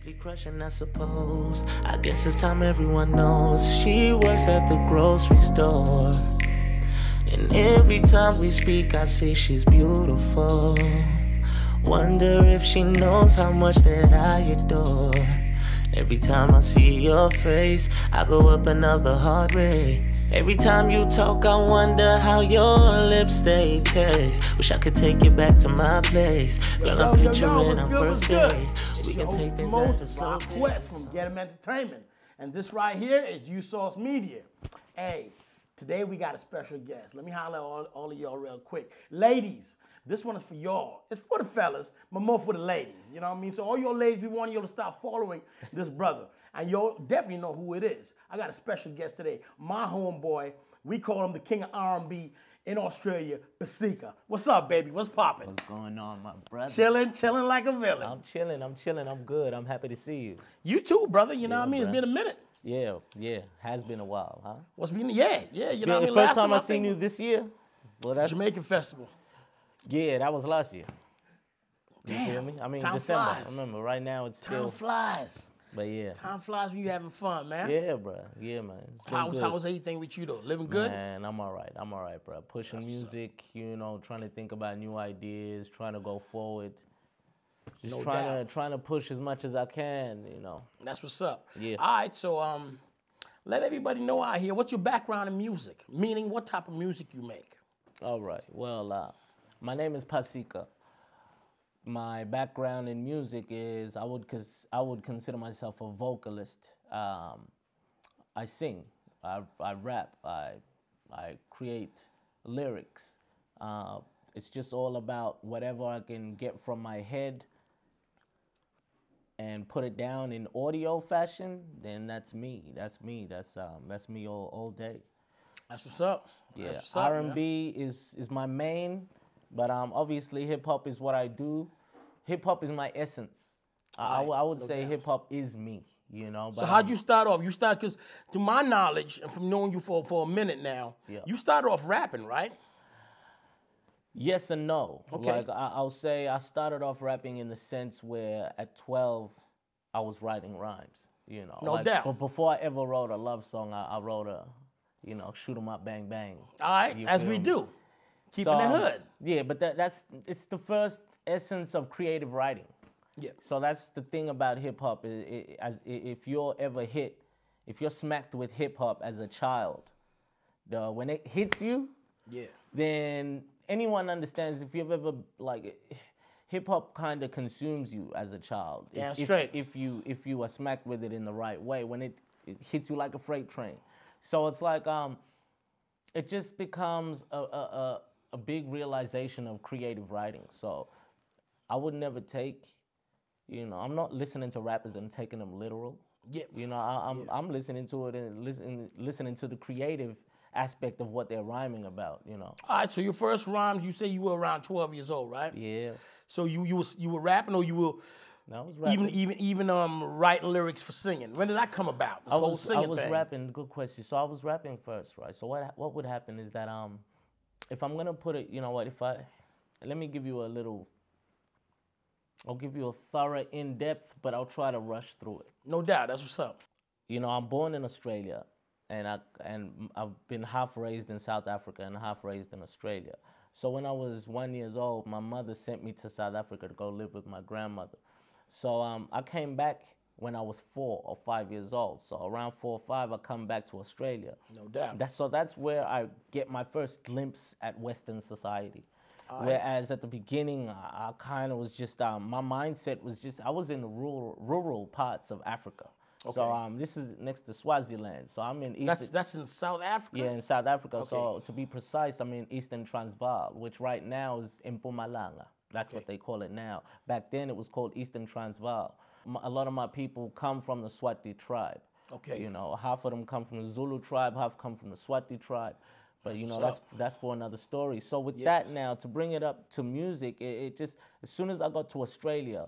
Steady crushing, I suppose. I guess it's time everyone knows. She works at the grocery store. And every time we speak, I say she's beautiful. Wonder if she knows how much that I adore. Every time I see your face, I go up another heart rate. Every time you talk, I wonder how your lips stay taste. Wish I could take you back to my place. Girl, I'm picturing our first day. We can take things at a slow pace. From Get 'em Entertainment. And this right here is USourceMedia. Hey, today we got a special guest. Let me holler at all of y'all real quick. Ladies, this one is for y'all. It's for the fellas, but more for the ladies. You know what I mean? So all your ladies, we want you to start following this brother. And you'll definitely know who it is. I got a special guest today. My homeboy, we call him the king of R&B in Australia, PASIKA. What's up, baby? What's popping? What's going on, my brother? Chilling like a villain. I'm chilling, I'm good. I'm happy to see you. You too, brother. You know what I mean? Bro. It's been a minute. Yeah. Has been a while, huh? What's been, yeah. You know what I mean? The Last first time I think seen you this year? Well, that's Jamaican Festival. Yeah, that was last year. You Damn, feel me? I mean, time December. flies. I remember, right now it's still. Time flies. But yeah. Time flies when you having fun, man. Yeah, bro. Yeah, man. It's been How's good. everything with you, though? Living good? Man, I'm all right, bro. Pushing music, you know, trying to think about new ideas, trying to go forward. Just No trying to push as much as I can, you know. That's what's up. Yeah. All right, so let everybody know out here, what's your background in music? Meaning, what type of music you make? All right. Well, my name is PASIKA. My background in music is I would consider myself a vocalist. I sing, I rap, I create lyrics. It's just all about whatever I can get from my head and put it down in audio fashion. Then that's me. That's me all day. That's what's up. Yeah, That's what's up, R&B is my main, but obviously hip hop is what I do. Hip hop is my essence. I would say hip hop is me, you know. But So how'd you start off? You start, because to my knowledge, and from knowing you for a minute now, you started off rapping, right? Yes and no. Okay. Like I'll say I started off rapping in the sense where at 12 I was writing rhymes, you know. No doubt. But before I ever wrote a love song, I wrote a, you know, shoot 'em up, bang bang. All right, You as feel we me? do. Keeping So, it hood. Yeah, but it's the first essence of creative writing. Yeah. So that's the thing about hip hop. If you're smacked with hip hop as a child, when it hits you, Yeah. then anyone understands. If you've ever hip hop kind of consumes you as a child. Damn straight. If you are smacked with it in the right way, when it hits you like a freight train. So it's like it just becomes a big realization of creative writing. So I would never take, you know, I'm not listening to rappers and taking them literal. Yeah. You know, I'm listening to it and listening to the creative aspect of what they're rhyming about, you know. All right, so your first rhymes, you say you were around 12 years old, right? Yeah. So you were rapping, or you were I was rapping. even writing lyrics for singing? When did that come about? This whole singing I was thing? rapping. Good question. So I was rapping first, right? So what would happen is that if I'm gonna put it, you know what? Let me give you a little. I'll give you a thorough, in-depth, but I'll try to rush through it. No doubt, that's what's up. You know, I'm born in Australia, and I've been half raised in South Africa and half raised in Australia. So when I was 1 year old, my mother sent me to South Africa to go live with my grandmother. So I came back when I was 4 or 5 years old. So around 4 or 5, I come back to Australia. No doubt. That's where I get my first glimpse at Western society. Whereas at the beginning, I kind of was just, my mindset was just, I was in the rural parts of Africa. Okay. So this is next to Swaziland. So I'm in Eastern. That's in South Africa? Yeah, in South Africa. Okay. So to be precise, I'm in Eastern Transvaal, which right now is Mpumalanga. That's what they call it now. Back then, it was called Eastern Transvaal. A lot of my people come from the Swati tribe. Okay. You know, half of them come from the Zulu tribe, half come from the Swati tribe. But you know, that's for another story. So with that now, to bring it up to music, it just, as soon as I got to Australia,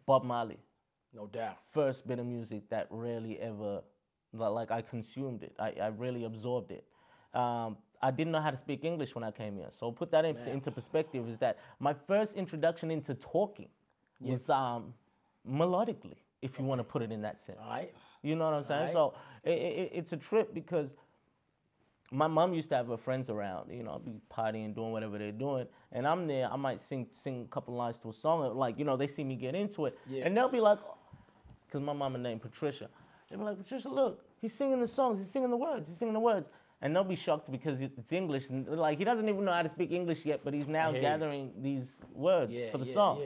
Bob Marley. No doubt. First bit of music that really ever, like I consumed it. I really absorbed it. I didn't know how to speak English when I came here. So put that into perspective is that my first introduction into talking was melodically, if you want to put it in that sense. All right. You know what I'm saying? Right. So it's a trip because my mom used to have her friends around, you know, be partying, doing whatever they're doing, and I'm there. I might sing a couple lines to a song, like, you know, they see me get into it, and they'll be like, because my mama named Patricia, they'll be like, Patricia, look, he's singing the songs, he's singing the words, and they'll be shocked because it's English, and like, he doesn't even know how to speak English yet, but he's now gathering these words for the song.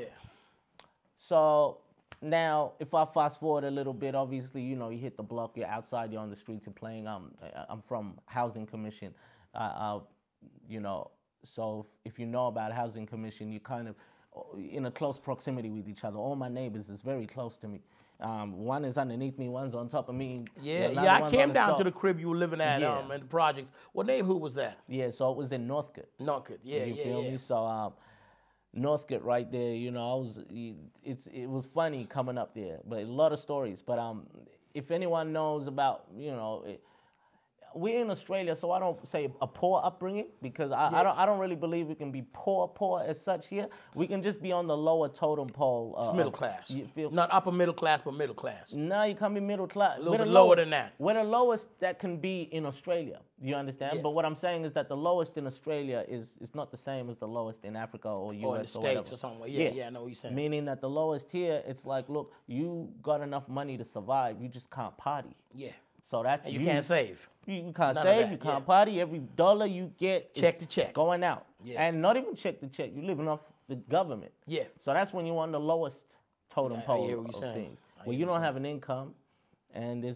So now, if I fast forward a little bit, obviously, you know, you hit the block, you're outside, you're on the streets and playing. I'm from Housing Commission, you know, so if you know about Housing Commission, you kind of in a close proximity with each other. All my neighbors is very close to me. One is underneath me, one's on top of me. I came down to the crib you were living at in the projects. What neighborhood was that? Yeah, so it was in Northcote. Northcote, You feel me? So Northcote right there, you know, it was funny coming up there, but a lot of stories. But if anyone knows about, you know, we're in Australia, so I don't say a poor upbringing because I don't really believe we can be poor as such here. We can just be on the lower totem pole. It's middle class. You feel? Not upper middle class, but middle class. No, you can't be middle class. A little bit lower than that. We're the lowest that can be in Australia. You understand? Yeah. But what I'm saying is that the lowest in Australia is not the same as the lowest in Africa or US or in the States whatever. or somewhere. Yeah, I know what you're saying. Meaning that the lowest here, it's like, look, you got enough money to survive. You just can't party. Yeah. So that's And you can't save. You can't None of save, that, you can't party. Every dollar you get Check is to check. going out. Yeah. And not even check to check. You're living off the government. Yeah. So that's when you're on the lowest totem I pole hear what you're of saying. things. I Where hear you what don't you're have an income, and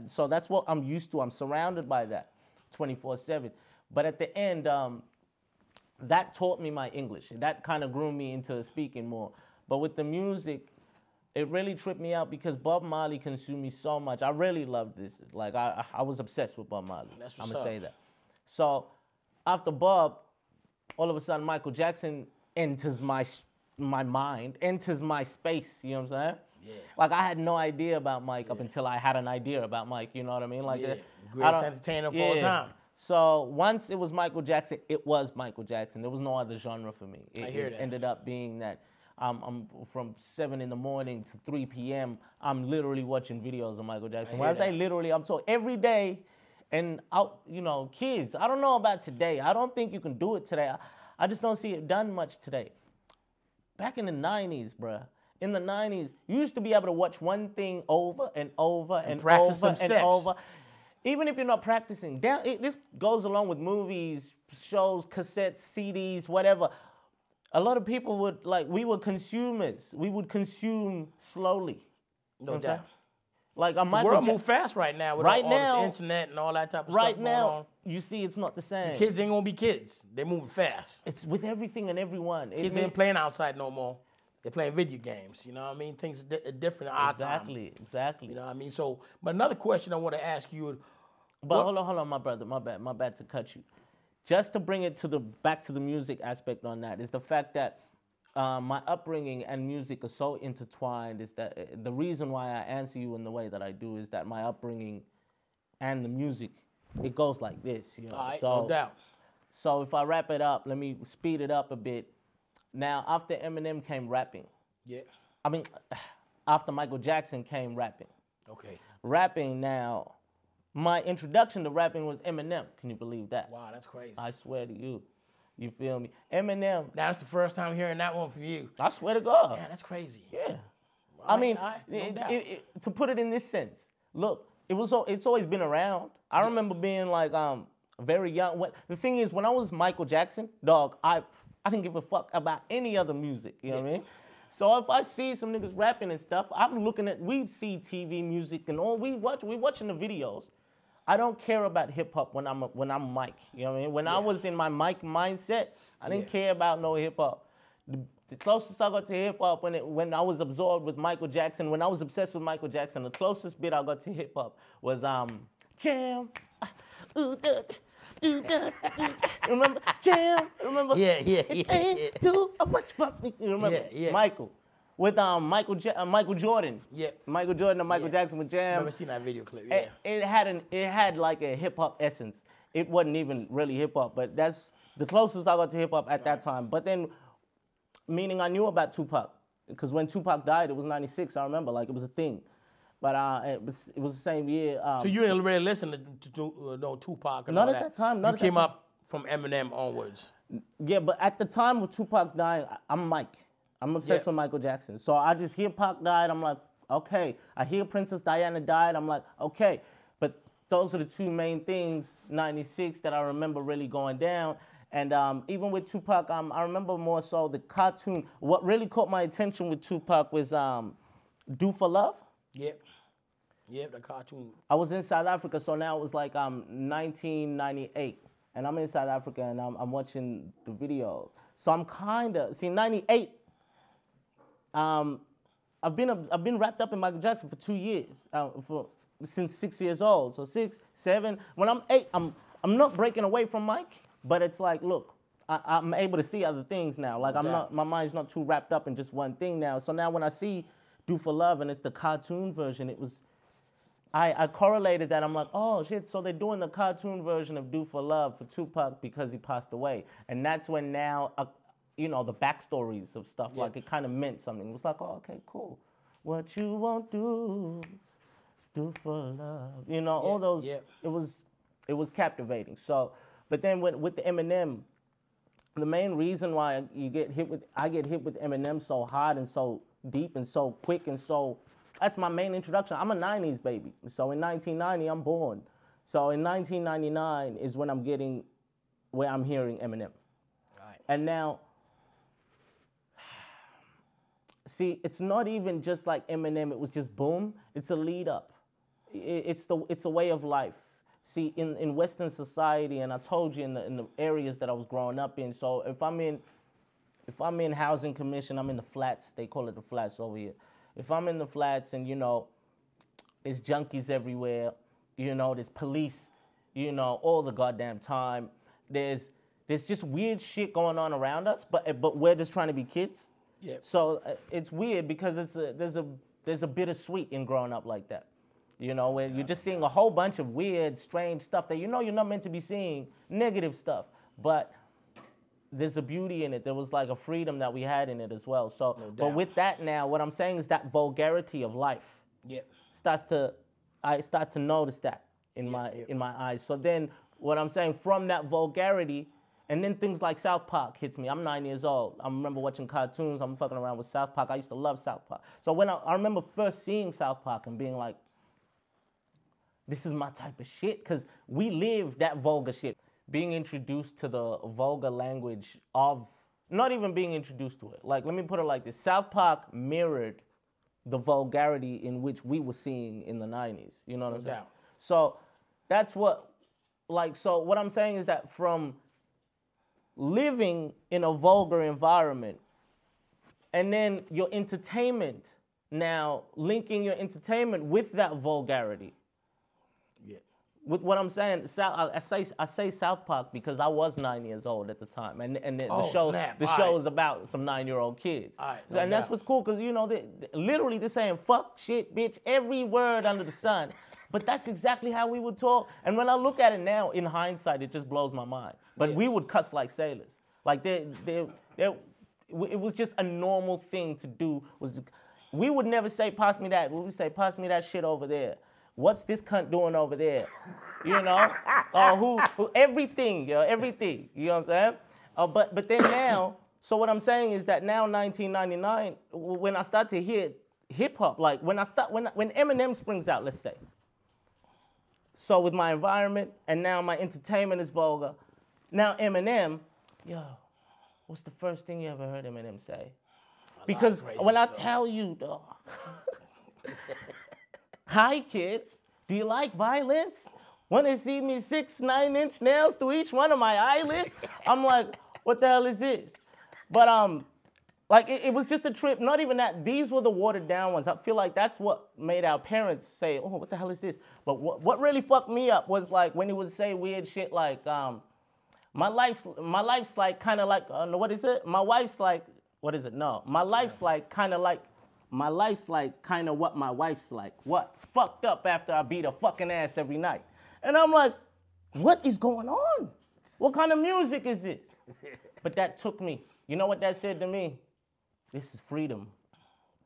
so that's what I'm used to. I'm surrounded by that 24/7. But at the end, that taught me my English. That kind of grew me into speaking more. But with the music, it really tripped me out because Bob Marley consumed me so much. I really loved this. Like, I was obsessed with Bob Marley. That's I'm what's going to up. say that. So after Bob, all of a sudden Michael Jackson enters my mind, enters my space, you know what I'm saying? Yeah. Like, I had no idea about Mike up until I had an idea about Mike, you know what I mean? Like, Greatest entertainer of all time. So once it was Michael Jackson, it was Michael Jackson. There was no other genre for me. I hear it that. ended up being that I'm from 7 in the morning to 3 p.m. I'm literally watching videos of Michael Jackson. When I say literally, I'm talking every day. And you know, kids, I don't know about today. I don't think you can do it today. I just don't see it done much today. Back in the 90s, bruh. In the 90s, you used to be able to watch one thing over and over and practice over some and steps. over. Even if you're not practicing. This goes along with movies, shows, cassettes, CDs, whatever. A lot of people we were consumers. We would consume slowly. No You know what I'm doubt. saying? Like a The Michael world Ja- moves fast right now with Right all now- this internet and all that type of Right stuff going on. now, you see it's not the same. Kids ain't gonna be kids. They're moving fast. It's with everything and everyone. Kids ain't playing outside no more. They're playing video games. You know what I mean? Things are different in our time. Exactly. You know what I mean? So, but another question I want to ask you. But hold on, my brother. My bad to cut you. Just to bring it back to the music aspect on that is the fact that my upbringing and music are so intertwined. Is that the reason why I answer you in the way that I do? Is that my upbringing and the music, it goes like this. You know? All right, So, no doubt. So if I wrap it up, let me speed it up a bit. Now, after Eminem came rapping, Yeah. I mean, after Michael Jackson came rapping. Okay. Rapping now, my introduction to rapping was Eminem. Can you believe that? Wow, that's crazy. I swear to you. You feel me? Eminem, That's the first time hearing that one from you. I swear to God. Yeah, that's crazy. Yeah. All I mean, right, no doubt. to put it in this sense, look, it's always been around. I remember being like very young. The thing is, when I was Michael Jackson, dog, I didn't give a fuck about any other music. You know what I mean? So if I see some niggas rapping and stuff, I'm looking at. We see TV music and all. We watching the videos. I don't care about hip hop when I'm Mike. You know what I mean? When I was in my Mike mindset, I didn't care about no hip hop. The closest I got to hip hop when I was absorbed with Michael Jackson, when I was obsessed with Michael Jackson, the closest bit I got to hip hop was Jam. Remember Jam? Remember? Yeah. Too much for me. You remember? Yeah. Michael. With Michael Jordan. Yeah. Michael Jordan and Michael Yeah. Jackson with Jam. Remember seeing that video clip? Yeah. It had like a hip hop essence. It wasn't even really hip hop, but that's the closest I got to hip hop at that time. But then, meaning I knew about Tupac. because when Tupac died, it was 96, I remember, like it was a thing. But it was the same year. So you didn't really listen to no Tupac and Not all at that? that time, not You at that came time. up from Eminem onwards. Yeah, but at the time of Tupac's dying, I'm Mike. I'm obsessed with Michael Jackson. So I just hear Pac died, I'm like, okay. I hear Princess Diana died, I'm like, okay. But those are the two main things, 96, that I remember really going down. And even with Tupac, I remember more so the cartoon. What really caught my attention with Tupac was Do for Love. Yep. Yep, the cartoon. I was in South Africa, so now it was like 1998. And I'm in South Africa, and I'm watching the videos. So I'm kind of, see, 98, I've been wrapped up in Michael Jackson for 2 years, since 6 years old. So 6, 7, when I'm 8, I'm not breaking away from Mike, but it's like, look, I'm able to see other things now. Like my mind's not too wrapped up in just one thing now. So now when I see Do for Love and it's the cartoon version, it was, I correlated that. I'm like, oh shit, so they're doing the cartoon version of Do for Love for Tupac because he passed away. And that's when now, you know, the backstories of stuff, like it kind of meant something. It was like, oh, okay, cool. What you won't do for love. You know, all those, it was captivating. So, but then with the Eminem, the main reason why I get hit with Eminem so hard and so deep and so quick and so, that's my main introduction. I'm a 90s baby. So in 1990, I'm born. So in 1999 is when I'm hearing Eminem. Right. And now, see, it's not even just like Eminem, it was just boom. It's a lead up. It's a way of life. See, in Western society, and I told you in the areas that I was growing up in, so if I'm in housing commission, I'm in the flats, they call it the flats over here. If I'm in the flats and, you know, there's junkies everywhere, you know, there's police, you know, all the goddamn time. There's just weird shit going on around us, but we're just trying to be kids. Yeah. So it's weird because there's a bittersweet in growing up like that. You know, where you're just seeing a whole bunch of weird, strange stuff that you know you're not meant to be seeing, negative stuff. But there's a beauty in it. There was like a freedom that we had in it as well. So, but with that now, what I'm saying is that vulgarity of life I start to notice that in my eyes. So then what I'm saying, from that vulgarity, and then things like South Park hits me. I'm 9 years old. I remember watching cartoons. I'm fucking around with South Park. I used to love South Park. So when I remember first seeing South Park and being like, this is my type of shit, because we live that vulgar shit. Being introduced to the vulgar language of, not even being introduced to it. Like, let me put it like this. South Park mirrored the vulgarity in which we were seeing in the 90s. You know what I'm saying? So that's what, like, so what I'm saying is that from living in a vulgar environment and then your entertainment, now linking your entertainment with that vulgarity. With what I'm saying, I say South Park because I was 9 years old at the time, and the show is about some 9-year-old kids, and that's what's cool because you know literally they're saying fuck, shit, bitch, every word under the sun, but that's exactly how we would talk. And when I look at it now, in hindsight, it just blows my mind. But we would cuss like sailors, like it was just a normal thing to do. We would never say pass me that. We would say pass me that shit over there. What's this cunt doing over there? You know? Who everything, yo, everything. You know what I'm saying? But then now, so what I'm saying is that now 1999, when I start to hear hip hop, like when Eminem springs out, let's say. So with my environment and now my entertainment is vulgar. Now Eminem, yo, what's the first thing you ever heard Eminem say? Because when I tell you, dog, hi, kids. Do you like violence? Want to see me 6 9-inch nails through each one of my eyelids? I'm like, what the hell is this? But like it was just a trip. Not even that. These were the watered down ones. I feel like that's what made our parents say, oh, what the hell is this? But what really fucked me up was like when he would say weird shit like, my life's like kind of like, what is it? My wife's like, what is it? No, my life's like kind of like. My life's like kind of what my wife's like. What? Fucked up after I beat her fucking ass every night. And I'm like, what is going on? What kind of music is this? But that took me. You know what that said to me? This is freedom.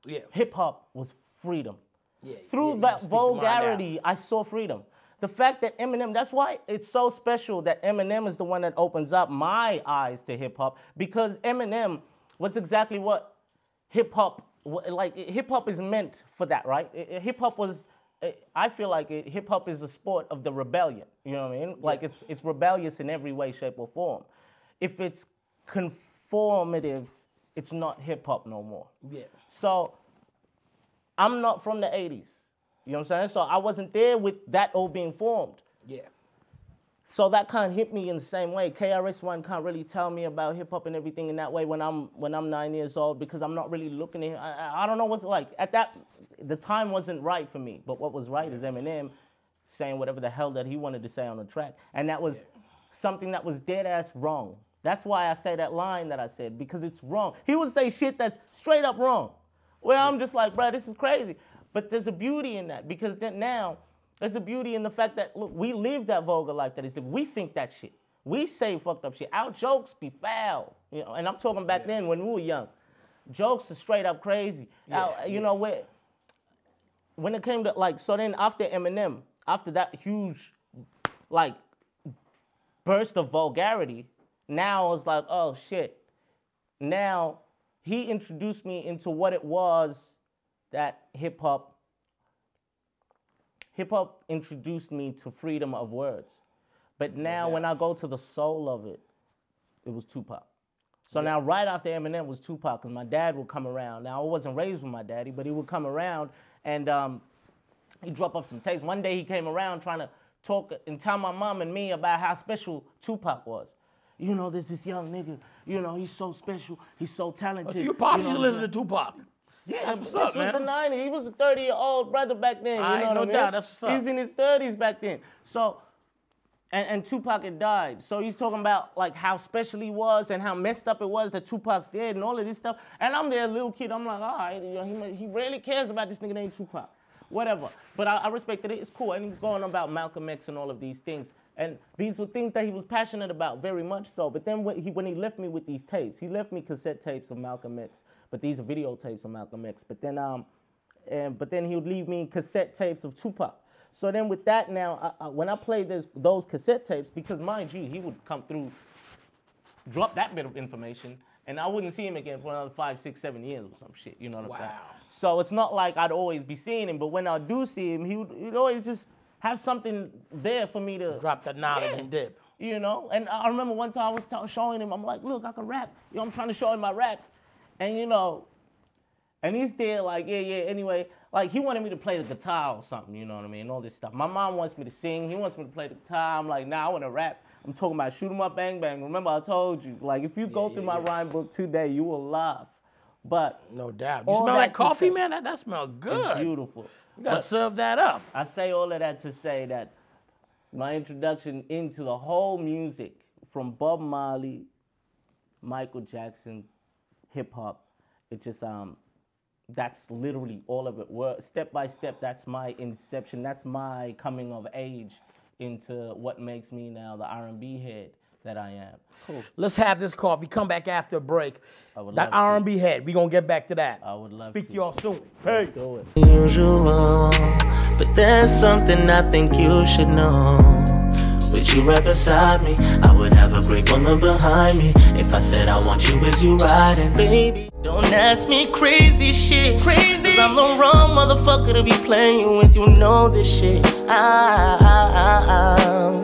Yeah. Hip hop was freedom. Yeah, Through yeah, that speak your mind out. vulgarity, I saw freedom. The fact that Eminem, that's why it's so special that Eminem is the one that opens up my eyes to hip hop, because Eminem was exactly what hip hop, like hip hop is meant for that, right? Hip hop was, I feel like hip hop is a sport of the rebellion. You know what I mean? Like it's rebellious in every way, shape, or form. If it's conformative, it's not hip hop no more. Yeah. So I'm not from the 80s. You know what I'm saying? So I wasn't there with that all being formed. Yeah. So that can't hit me in the same way. KRS-One can't really tell me about hip hop and everything in that way when I'm 9 years old, because I'm not really looking at. I don't know what's like at that. The time wasn't right for me. But what was right is Eminem saying whatever the hell that he wanted to say on the track, and that was something that was dead ass wrong. That's why I say that line that I said, because it's wrong. He would say shit that's straight up wrong. Well, I'm just like, bro, this is crazy. But there's a beauty in that, because then now there's a beauty in the fact that, look, we live that vulgar life that is lived. We think that shit. We say fucked up shit. Our jokes be foul. You know, and I'm talking back then when we were young. Jokes are straight up crazy. You know, when it came to, like, so then after Eminem, after that huge, like, burst of vulgarity, now I was like, oh, shit. Now he introduced me into what it was that hip-hop introduced me to freedom of words. But now when I go to the soul of it, it was Tupac. So now right after Eminem was Tupac, because my dad would come around. Now I wasn't raised with my daddy, but he would come around and he'd drop up some tapes. One day he came around trying to talk and tell my mom and me about how special Tupac was. You know, there's this young nigga, you know, he's so special, he's so talented. Oh, so your pops used to listen to Tupac? Yeah, that's this what's up, was man. the 90s. He was a 30-year-old brother back then. You know what I mean? doubt, that's what's up. He's in his 30s back then. So, and Tupac had died. So he's talking about like how special he was and how messed up it was that Tupac's dead and all of this stuff. And I'm there, little kid. I'm like, all right, you know, he really cares about this nigga named Tupac. Whatever. But I respected it. It's cool. And he's going on about Malcolm X and all of these things. And these were things that he was passionate about, very much so. But then when he left me with these tapes, he left me cassette tapes of Malcolm X. But these are videotapes of Malcolm X. But then he would leave me cassette tapes of Tupac. So then with that now, when I played those cassette tapes, because mind you, he would come through, drop that bit of information, and I wouldn't see him again for another 5, 6, 7 years or some shit. You know what I'm saying? So it's not like I'd always be seeing him, but when I do see him, he'd always just have something there for me to drop that knowledge and dip. You know, and I remember one time I was showing him, I'm like, look, I can rap. You know, I'm trying to show him my raps. And, you know, and he's there like, yeah, anyway. Like, he wanted me to play the guitar or something, you know what I mean, all this stuff. My mom wants me to sing. He wants me to play the guitar. I'm like, nah, I want to rap. I'm talking about shoot 'em up, bang, bang. Remember, I told you, like, if you go through my rhyme book today, you will laugh. But no doubt. You smell like coffee, man? That smells good. It's beautiful. You got to serve that up. I say all of that to say that my introduction into the whole music, from Bob Marley, Michael Jackson, hip-hop, it just, that's literally all of it. Step by step, that's my inception. That's my coming of age into what makes me now the R&B head that I am. Cool. Let's have this coffee. Come back after a break. That R&B head, we going to get back to that. I would love Speak to. to y'all soon. Hey. Do it. Usual, but there's something I think you should know. With you right beside me, I would have a great woman behind me. If I said I want you as you riding, baby, don't ask me crazy shit. Cause I'm the wrong motherfucker to be playing you with. You know this shit. I'm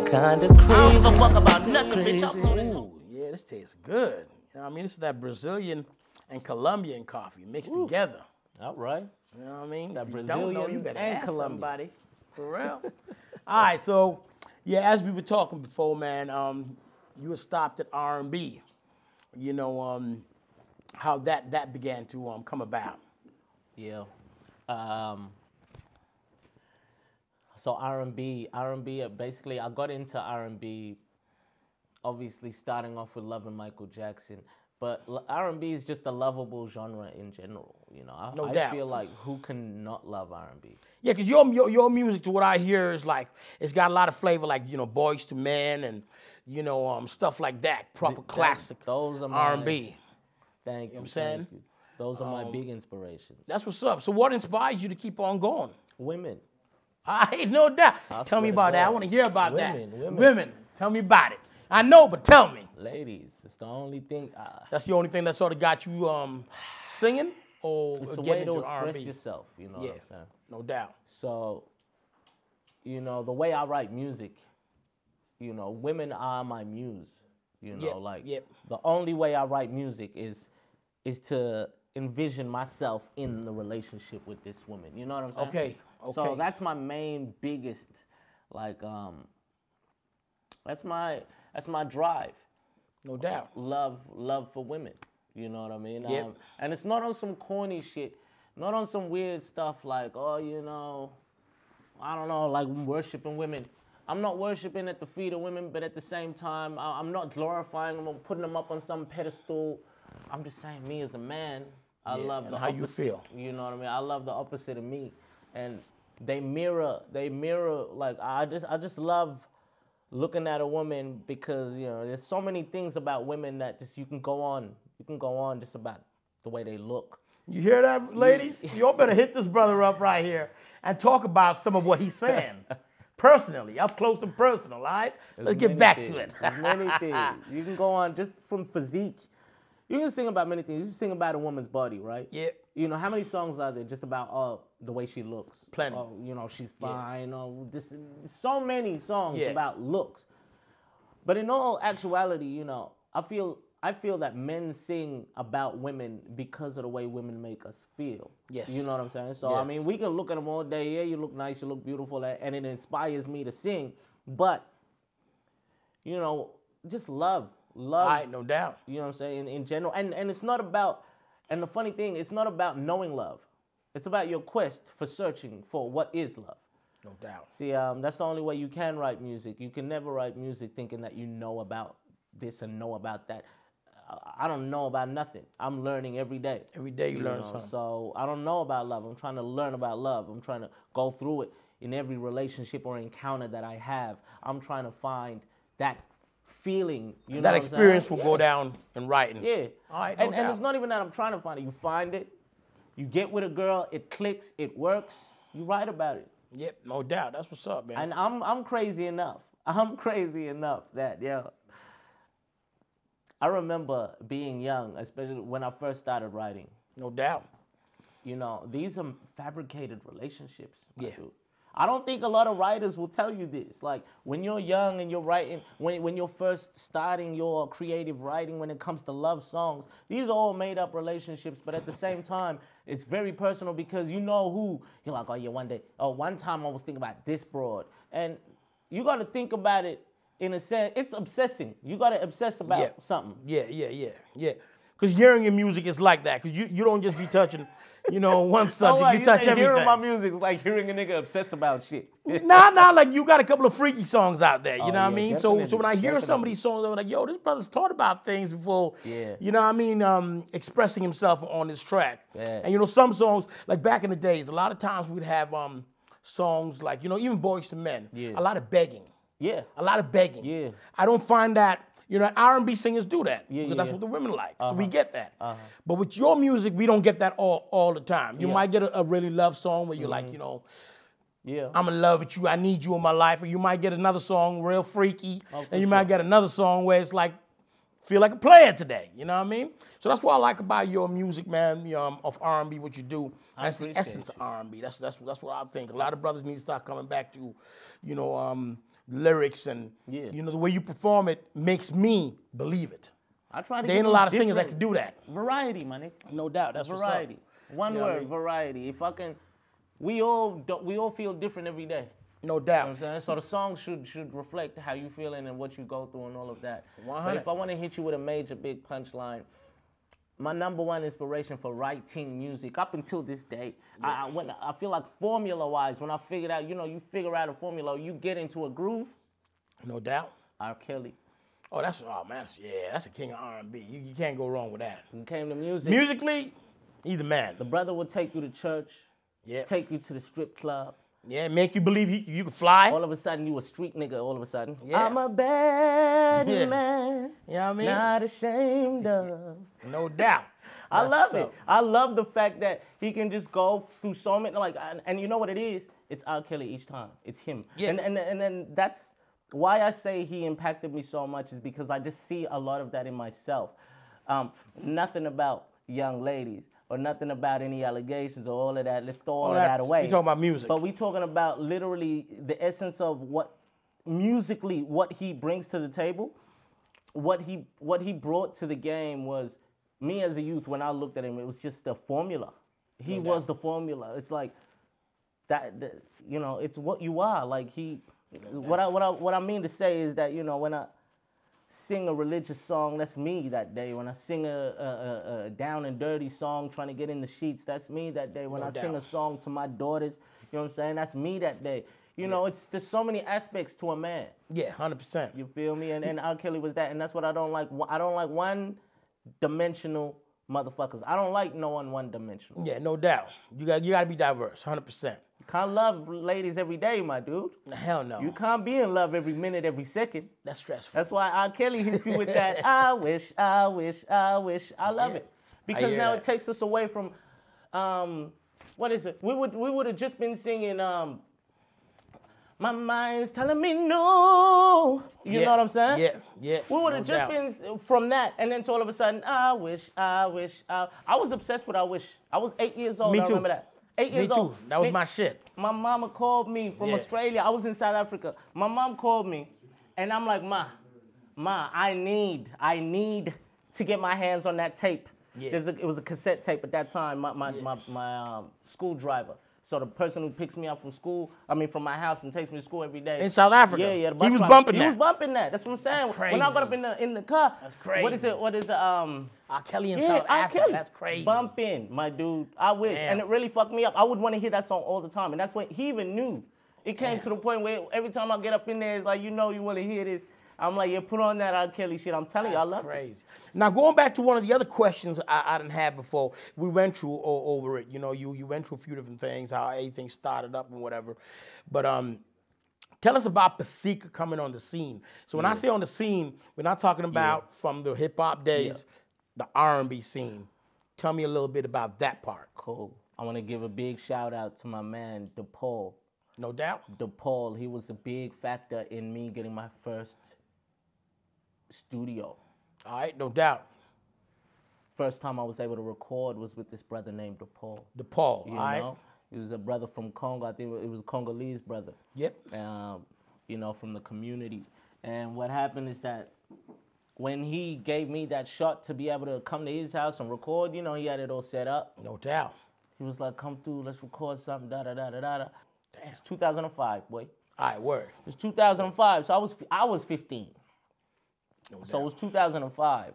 kinda crazy. I don't give a fuck about nothing, bitch. I'll blow this. Ooh, yeah, this tastes good. You know what I mean? This is that Brazilian and Colombian coffee mixed together. All right. You know what I mean? That If you don't know, Brazilian you better and ask Colombian. somebody. For real. All right, so yeah, as we were talking before, man, you were stopped at R&B. You know, how that began to come about. Yeah. So R&B, basically I got into R&B, obviously starting off with loving Michael Jackson, but R&B is just a lovable genre in general, you know. I feel like who can not love R&B? Yeah, because your music, to what I hear, is like, it's got a lot of flavor, like, you know, Boys to Men and, you know, stuff like that, proper classic those are R&B. Thank you. You know what I'm saying? Those are my big inspirations. That's what's up. So what inspires you to keep on going? Women. No doubt. Tell me about that. I want to hear about that. Women. Tell me about it. I know, but tell me. Ladies, it's the only thing. That's the only thing that sort of got you singing or it's a getting way to into express R&B? yourself, you know what I'm saying? No doubt. So, you know, the way I write music, you know, women are my muse. You know, the only way I write music is to envision myself in the relationship with this woman. You know what I'm saying? Okay. So that's my main biggest, like, that's my drive. No doubt. Love for women. You know what I mean? Yep. And it's not on some corny shit, not on some weird stuff like, oh, you know, I don't know, like worshiping women. I'm not worshiping at the feet of women, but at the same time, I'm not glorifying them or putting them up on some pedestal. I'm just saying, me as a man, I love the how you feel. You know what I mean? I love the opposite of me, and they mirror. Like I just love looking at a woman because you know there's so many things about women that just you can go on just about the way they look. You hear that, ladies? Y'all better hit this brother up right here and talk about some of what he's saying. Personally, up close and personal, all right? Let's get back to it. There's many things. You can go on just from physique. You can sing about many things. You can sing about a woman's body, right? Yeah. You know, how many songs are there just about the way she looks? Plenty. You know, she's fine. So many songs about looks. But in all actuality, you know, I feel that men sing about women because of the way women make us feel. Yes. You know what I'm saying? So, I mean, we can look at them all day. Yeah, you look nice, you look beautiful, and it inspires me to sing. But, you know, just love. No doubt. You know what I'm saying? In general. And it's not about, and the funny thing, it's not about knowing love. It's about your quest for searching for what is love. No doubt. See, that's the only way you can write music. You can never write music thinking that you know about this and know about that. I don't know about nothing. I'm learning every day. Every day you learn something. So I don't know about love. I'm trying to learn about love. I'm trying to go through it in every relationship or encounter that I have. I'm trying to find that feeling. You know that experience will go down in writing. Yeah. All right, and it's not even that I'm trying to find it. You find it. You get with a girl. It clicks. It works. You write about it. Yep, no doubt. That's what's up, man. And I'm crazy enough. I'm crazy enough that, I remember being young, especially when I first started writing. No doubt. You know, these are fabricated relationships. Yeah. Dude. I don't think a lot of writers will tell you this. Like, when you're young and you're writing, when you're first starting your creative writing when it comes to love songs, these are all made-up relationships, but at the same time, it's very personal because you know who. You're like, oh, yeah, one time I was thinking about this broad. And you got to think about it in a sense. It's obsessing. You got to obsess about something. Yeah. Because hearing your music is like that. Because you don't just be touching, one subject. You touch everything. Hearing my music is like hearing a nigga obsess about shit. Nah, like you got a couple of freaky songs out there. You know what I mean? So when I hear some of these songs, I'm like, yo, this brother's thought about things before. Yeah. You know what I mean? Expressing himself on this track. Yeah. And some songs, like back in the days, a lot of times we'd have songs like, even Boys to Men. Yeah. A lot of begging. Yeah. A lot of begging. Yeah. I don't find that, R&B singers do that. Because that's what the women like. So we get that. But with your music, we don't get that all the time. You might get a really love song where you're like, I'm in love with you, I need you in my life. Or you might get another song real freaky. And you might get another song where it's like, feel like a player today. You know what I mean? So that's what I like about your music, man, of R&B, what you do. That's the essence of R&B. That's what I think. A lot of brothers need to start coming back to, lyrics and the way you perform it makes me believe it. I try to. There ain't a lot of singers that can do that. Variety, my nigga. No doubt. That's variety. One word, variety. If I can, we all feel different every day. No doubt. You know what I'm saying? So the song should reflect how you feeling and what you go through and all of that. 100. But if I want to hit you with a major big punchline, my number one inspiration for writing music up until this day, I feel like formula-wise, when I figured out, you figure out a formula, you get into a groove. No doubt. R. Kelly. Oh, that's the king of R&B. You can't go wrong with that. When it came to music. Musically, he's the man. The brother would take you to church, take you to the strip club. Yeah, make you believe you can fly. All of a sudden, you a street nigga, all of a sudden. Yeah. I'm a bad man. You know what I mean? Not ashamed of. No doubt. I love so- it. I love the fact that he can just go through so many, like, and you know what it is? It's R. Kelly each time. It's him. Yeah. And then that's why I say he impacted me so much, is because I just see a lot of that in myself. Nothing about young ladies or nothing about any allegations or all of that. Let's throw all of that away. We talking about music. But we talking about literally the essence of what musically, what he brings to the table. What he brought to the game was, me as a youth, when I looked at him, it was just the formula. He was the formula. It's like that, you know, it's what you are. Like what I mean to say is that, you know, when I sing a religious song, that's me that day. When I sing a down and dirty song, trying to get in the sheets, that's me that day. When I sing a song to my daughters, you know what I'm saying, that's me that day. You know, there's so many aspects to a man. Yeah, 100%. You feel me? And R. Kelly was that, and that's what I don't like. I don't like one-dimensional motherfuckers. I don't like no one-dimensional. Yeah, no doubt. You got to be diverse, 100%. You can't love ladies every day, my dude. Hell no. You can't be in love every minute, every second. That's stressful. That's why R. Kelly hits you with that, I wish, I wish, I wish. I love it. Because now it takes us away from, what is it? We would have just been singing, my mind's telling me no. You know what I'm saying? Yeah, yeah. We would have just been from that, and then to all of a sudden, I wish, I wish. I was obsessed with I wish. I was 8 years old. Me I too. remember that. 8 years old. Me too. That was my shit. My mama called me from Australia. I was in South Africa. My mom called me, and I'm like, Ma, I need to get my hands on that tape. Yeah. It was a cassette tape at that time. My school driver. So the person who picks me up from school, from my house and takes me to school every day. In South Africa? Yeah. He was bumping that. He was bumping that. That's what I'm saying. That's crazy. When I got up in the car. That's crazy. What is it? R. Kelly in South Africa. Kelly. That's crazy. Bumping, my dude. I wish. Damn. And it really fucked me up. I would want to hear that song all the time. And that's when he even knew. It came to the point where every time I get up in there, it's like, you know, you want to hear this. I'm like, yeah, put on that R. Kelly shit. I'm telling you, I love it. Now, going back to one of the other questions I didn't have before, we went through over it. You know, you went through a few different things, how everything started up and whatever. But tell us about PASIKA coming on the scene. So when I say on the scene, we're not talking about from the hip hop days, the R&B scene. Tell me a little bit about that part. Cool. I want to give a big shout out to my man, DePaul. No doubt. DePaul, he was a big factor in me getting my first studio. All right, no doubt. First time I was able to record was with this brother named DePaul. DePaul, You all right. know? He was a brother from Congo. I think it was a Congolese brother. Yep. You know, from the community. And what happened is that when he gave me that shot to be able to come to his house and record, you know, he had it all set up. No doubt. He was like, come through, let's record something, da-da-da-da-da. Damn. It's 2005, boy. All right, word. It's 2005, so I was 15. No doubt. So it was 2005,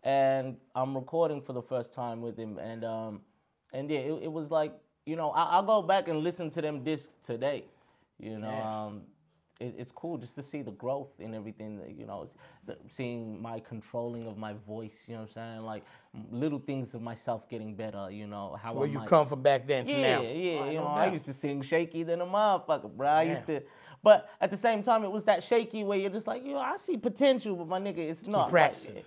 and I'm recording for the first time with him, and yeah, it was like, you know, I'll go back and listen to them discs today, you know. It's cool just to see the growth in everything, you know, seeing my controlling of my voice, you know what I'm saying, like little things of myself getting better, you know, how where you come from back then to now. Yeah, right, you no know, doubt. I used to sing shaky than a motherfucker, bro. I used to, but at the same time, it was that shaky where you're just like, you know, I see potential, but my nigga, it's not. practicing.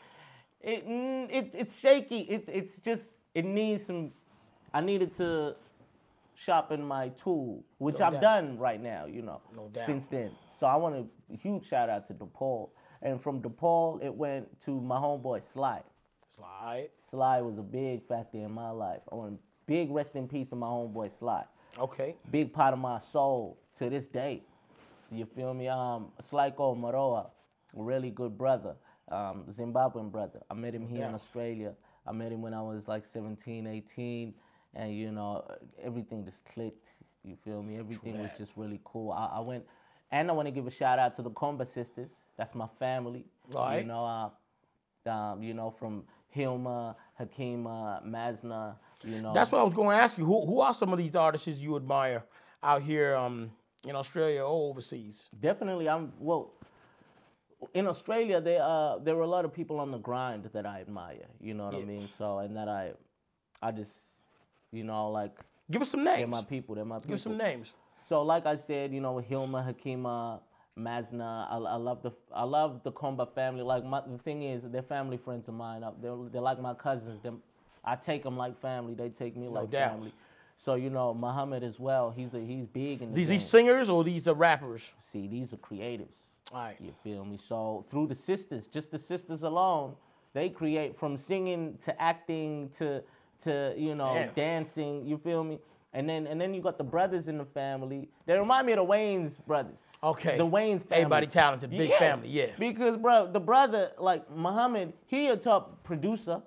It's shaky. It's just, it needs some, I needed to sharpen my tool, which No I've doubt. done right now, you know, No doubt. since then. So I want a huge shout out to DePaul. And from DePaul, it went to my homeboy, Sly. Slide. Sly was a big factor in my life. I want a big rest in peace to my homeboy, Sly. Okay. Big part of my soul to this day. You feel me? Slyko Maroa, a really good brother, Zimbabwean brother. I met him here in Australia. I met him when I was like 17, 18, and you know, everything just clicked. You feel me? Everything was just really cool. I went, and I want to give a shout out to the Komba sisters. That's my family. Right. You know, from Hilma, Hakima, Mazna. You know. That's what I was going to ask you. Who are some of these artists you admire out here in Australia or overseas? Definitely, in Australia, there are a lot of people on the grind that I admire. You know what I mean? So, and that I just, you know, like. Give us some names. They're my people. Give us some names. So, like I said, you know, Hilma, Hakima, Mazna. I love the Komba family. Like the thing is, they're family friends of mine. They're like my cousins. I take them like family. They take me like doubt. family. So, you know, Muhammad as well, he's big in the These game. singers or these are rappers? See, these are creatives. All right. You feel me? So through the sisters, just the sisters alone, they create from singing to acting to you know, Damn. dancing. You feel me? And then you got the brothers in the family. They remind me of the Wayne's brothers. Okay. The Wayne's family. Everybody talented, big family, yeah. Because, bro, the brother, like Muhammad, he a top producer.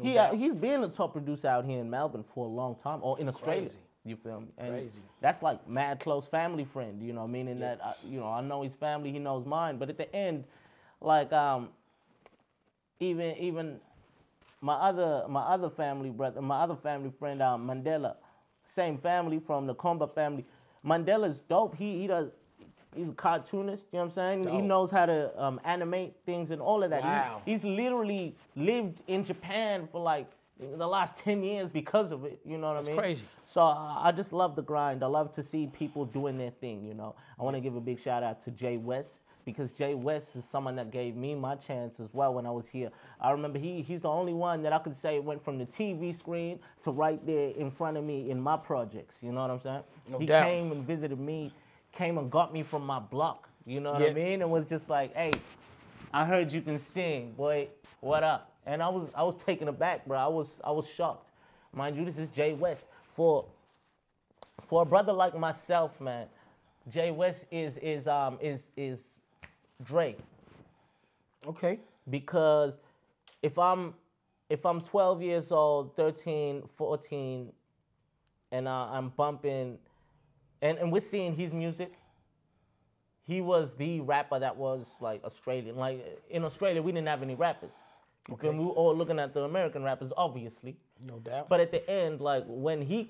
doubt. He's been a top producer out here in Melbourne for a long time, or in Australia. Crazy. You feel me? And Crazy. that's like mad close family friend, you know, meaning that, you know, I know his family, he knows mine. But at the end, like, even my other family brother, my other family friend, Mandela, same family from the Komba family. Mandela's dope. He's a cartoonist, you know what I'm saying? Dope. He knows how to animate things and all of that. Wow. He's literally lived in Japan for like the last 10 years because of it, you know what I mean? crazy. So I just love the grind. I love to see people doing their thing, you know? I want to give a big shout out to Jay West, because Jay West is someone that gave me my chance as well when I was here. I remember he's the only one that I could say went from the TV screen to right there in front of me in my projects, you know what I'm saying? No he doubt. came and visited me, came and got me from my block, you know what I Yeah. mean? And was just like, hey, I heard you can sing, boy, what up? And I was taken aback, bro. I was shocked. Mind you, this is Jay West. For a brother like myself, man, Jay West is Dre. Okay. Because if I'm 12 years old, 13, 14, and I'm bumping, and we're seeing his music, he was the rapper that was like Australian. Like in Australia, we didn't have any rappers. You feel me? We were all looking at the American rappers, obviously. No doubt. But at the end, like when he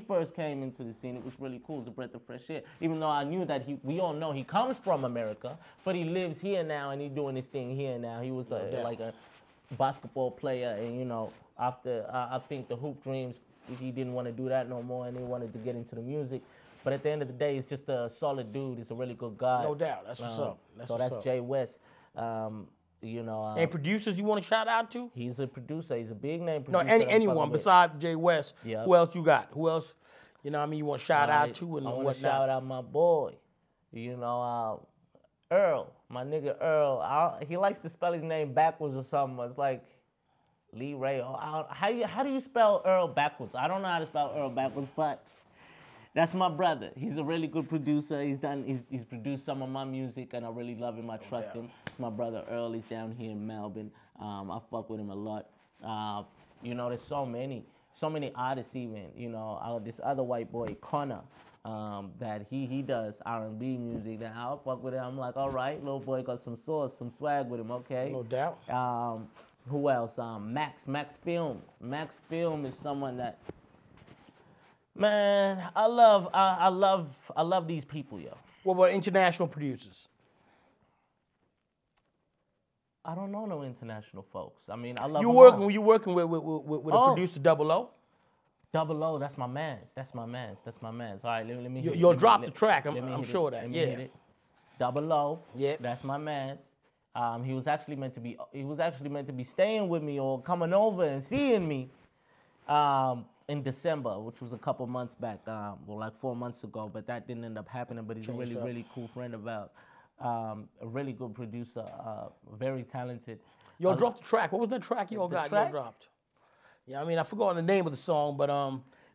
first came into the scene, it was really cool. It was a breath of fresh air. Even though I knew that we all know he comes from America, but he lives here now and he's doing his thing here now. He was like a basketball player, and you know, after I think the Hoop Dreams, he didn't want to do that no more, and he wanted to get into the music. But at the end of the day, he's just a solid dude. He's a really good guy. No doubt. That's what's up. That's Jay West. You know, Any producers you want to shout out to? he's a producer. He's a big name No, producer. that I'm anyone fucking with. besides Jay West. Yeah. Who else you got? Who else, you know what I mean, you want to shout out to and I want whatnot? to shout out my boy, you know, Earl, my nigga Earl. He likes to spell his name backwards or something. It's like Lee Ray. How do you spell Earl backwards? I don't know how to spell Earl backwards, but that's my brother. He's a really good producer. He's produced some of my music, and I really love him. I trust him. My brother Earl, he's down here in Melbourne. I fuck with him a lot. You know, there's so many artists even. You know, this other white boy, Connor, that he does R&B music. That I'll fuck with it. I'm like, all right, little boy got some sauce, some swag with him. Okay. No doubt. Who else? Max Film. Max Film is someone that, man, I love these people, yo. What about international producers? I don't know no international folks. I mean, I love You them working all. with a producer, Double O? Double O, that's my mans. All right, let me hit it. You'll drop the track. let me I'm hit sure it. of that. Let me Yeah. hit it. Double O, Yeah. that's my mans. He was actually meant to be staying with me or coming over and seeing me in December, which was a couple months back, like 4 months ago, but that didn't end up happening. But he's a really, really cool friend of ours. A really good producer, very talented. Y'all dropped the track. What was that track y'all The got? track? Y'all dropped. Yeah, I mean, I forgot the name of the song, but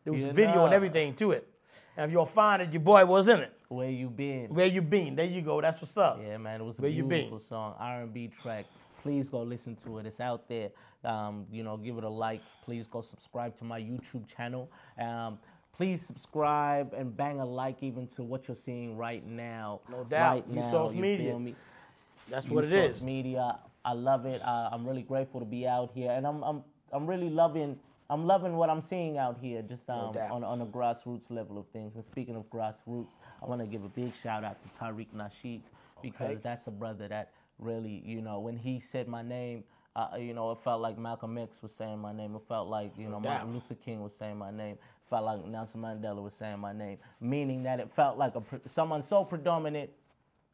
there was You a video know. and everything to it. And if y'all find it, your boy was in it. Where You Been? Where you been? There you go. That's what's up. Yeah, man, it was a Where You Been? beautiful song, R&B track. Please go listen to it. It's out there. You know, give it a like. Please go subscribe to my YouTube channel. Please subscribe and bang a like even to what you're seeing right now. No doubt. Right now, USource you Media. feel me? That's what it USource is. Media. I love it. I'm really grateful to be out here, and I'm really loving. I'm loving what I'm seeing out here, just doubt. on a grassroots level of things. And speaking of grassroots, I want to give a big shout out to Tariq Nasheed, because that's a brother that really, you know, when he said my name, you know, it felt like Malcolm X was saying my name. It felt like, you know, Martin Luther King was saying my name. It felt like Nelson Mandela was saying my name, meaning that it felt like someone so predominant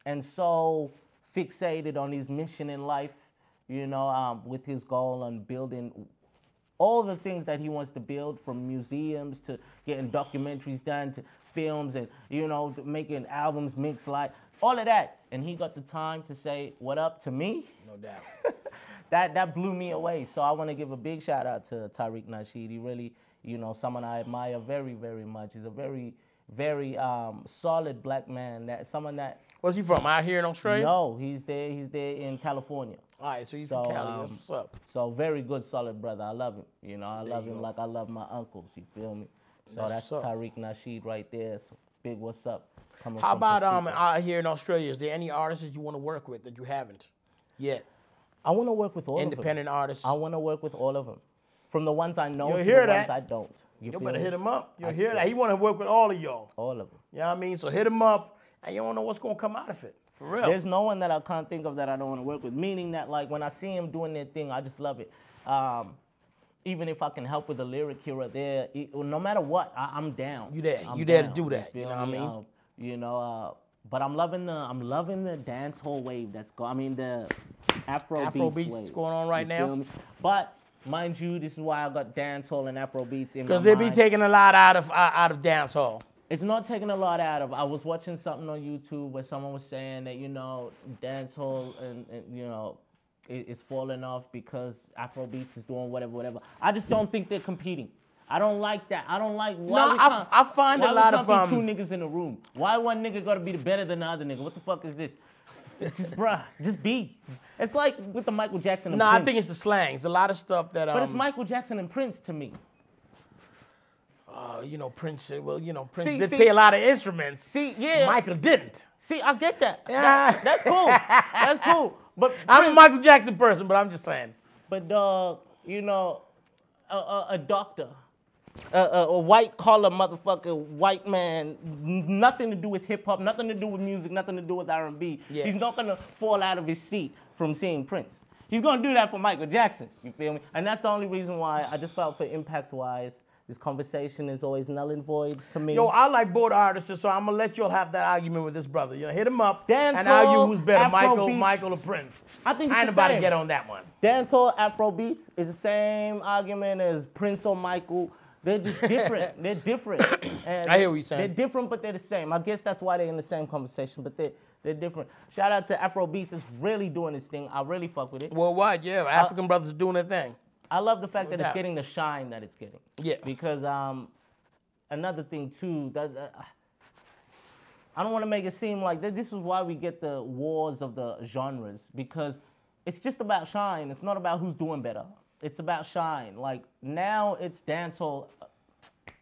and so fixated on his mission in life, you know, with his goal on building all the things that he wants to build, from museums to getting documentaries done to films and, you know, making albums, mix live, all of that. And he got the time to say, what up to me? No doubt. That blew me away. So I want to give a big shout out to Tariq Nasheed. He really, you know, someone I admire very, very much. He's a very, very solid black man. Someone that. Where's he from? Out here in Australia? No, he's there in California. All right, so he's from Cali. That's what's up. So very good, solid brother. I love him. You know, I love him like I love my uncles. You feel me? So that's Tariq Nasheed right there. So big what's up. How about out here in Australia? Is there any artists you want to work with that you haven't yet? I want to work with all of them. Independent artists. I want to work with all of them. From the ones I know You'll to hear the that. ones I don't. You better hit him up. You'll I hear swear. that. He want to work with all of y'all. All of them. You know what I mean? So hit him up, and you don't know what's going to come out of it. For real. There's no one that I can't think of that I don't want to work with, meaning that, like, when I see him doing their thing, I just love it. Even if I can help with a lyric here or there, no matter what, I'm down. You there. I'm You there to down. do that. You feel know what I me? mean? You know, but I'm loving the dancehall wave that's going. I mean, the Afro beats that's wave. going on right You now. feel me? But mind you, this is why I got dancehall and Afro beats in my Because they be mind. taking a lot out of dance hall. It's not taking a lot out of. I was watching something on YouTube where someone was saying that, you know, dancehall and you know, it's falling off because Afrobeats is doing whatever. I just don't think they're competing. I don't like that. I don't like why I find a lot of two niggas in a room. Why one nigga gotta be better than the other nigga? What the fuck is this? Just bruh, just be. It's like with the Michael Jackson and No, Prince. I think it's the slang. It's a lot of stuff that But it's Michael Jackson and Prince to me. you know, Prince. Well, you know, Prince See- did see- play a lot of instruments. See, yeah. Michael didn't. See, I get that. Yeah. That's cool. That's cool. But I'm a Prince- Michael Jackson person, but I'm just saying. But dog, you know, a doctor, a white collar motherfucker, white man, nothing to do with hip hop, nothing to do with music, nothing to do with R&B. Yeah. He's not gonna fall out of his seat from seeing Prince. He's gonna do that for Michael Jackson. You feel me? And that's the only reason why I just felt, for impact-wise, this conversation is always null and void to me. Yo, I like both artists, so I'm gonna let y'all have that argument with this brother. You know, hit him up and Dancehall, argue who's better, Afrobeats. Michael or Prince. I think it's I ain't the about to same. get on that one. Dancehall, Afrobeats is the same argument as Prince or Michael. They're just different. They're different. And I hear what you're saying. They're different, but they're the same. I guess that's why they're in the same conversation, but they're different. Shout out to Afrobeats. It's really doing its thing. I really fuck with it. Worldwide, yeah. African brothers doing their thing. I love the fact that doubt. it's getting the shine that it's getting. Yeah. Because another thing too, I don't want to make it seem like this is why we get the wars of the genres, because it's just about shine. It's not about who's doing better. It's about shine. Like now it's dancehall.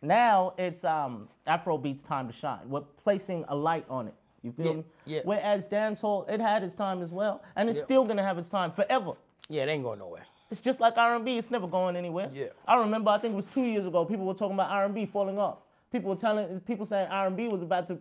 Now it's Afrobeats time to shine. We're placing a light on it. You feel me? Yeah. Whereas dancehall, it had its time as well, and it's still gonna have its time forever. Yeah, it ain't going nowhere. It's just like R&B. It's never going anywhere. Yeah. I remember, I think it was 2 years ago, people were talking about R&B falling off. People saying R&B was about to,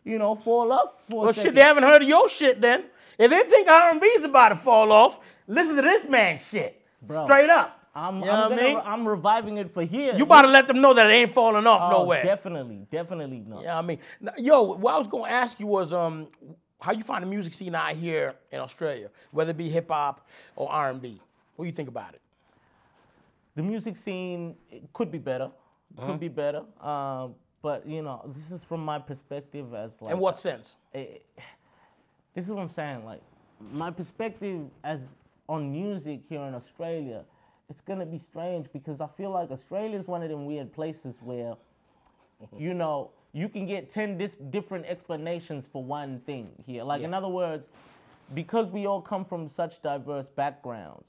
you know, fall off for Well, a shit, second. they haven't heard of your shit then. If they think R&B is about to fall off, listen to this man's shit. Bro, Straight up. I'm You know what I mean? I'm reviving it for here. You about to let them know that it ain't falling off nowhere. Definitely not. Yeah, I mean, yo, what I was gonna ask you was, how you find the music scene out here in Australia, whether it be hip hop or R&B? What do you think about it? The music scene, it could be better. Uh-huh. Could be better. But you know, this is from my perspective as like. In what sense? This is what I'm saying. Like, my perspective as on music here in Australia, it's gonna be strange because I feel like Australia is one of them weird places where, you know, you can get 10 different explanations for one thing here. Like, in other words, because we all come from such diverse backgrounds,